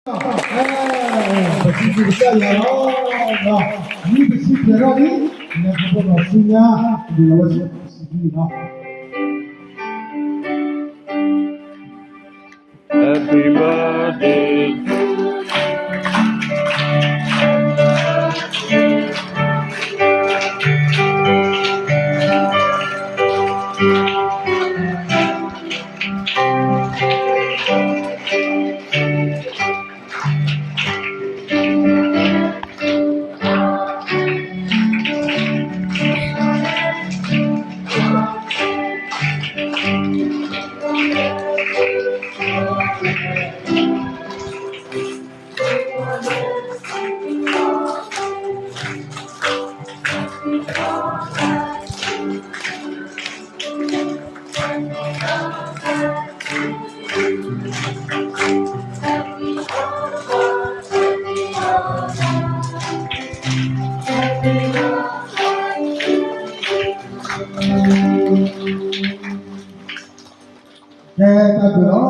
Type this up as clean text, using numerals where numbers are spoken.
Bersih besar ya Allah. Ini bersih berapa ni? Yang kita bersihnya di luar sini lah. Happy birthday to Kita dulu,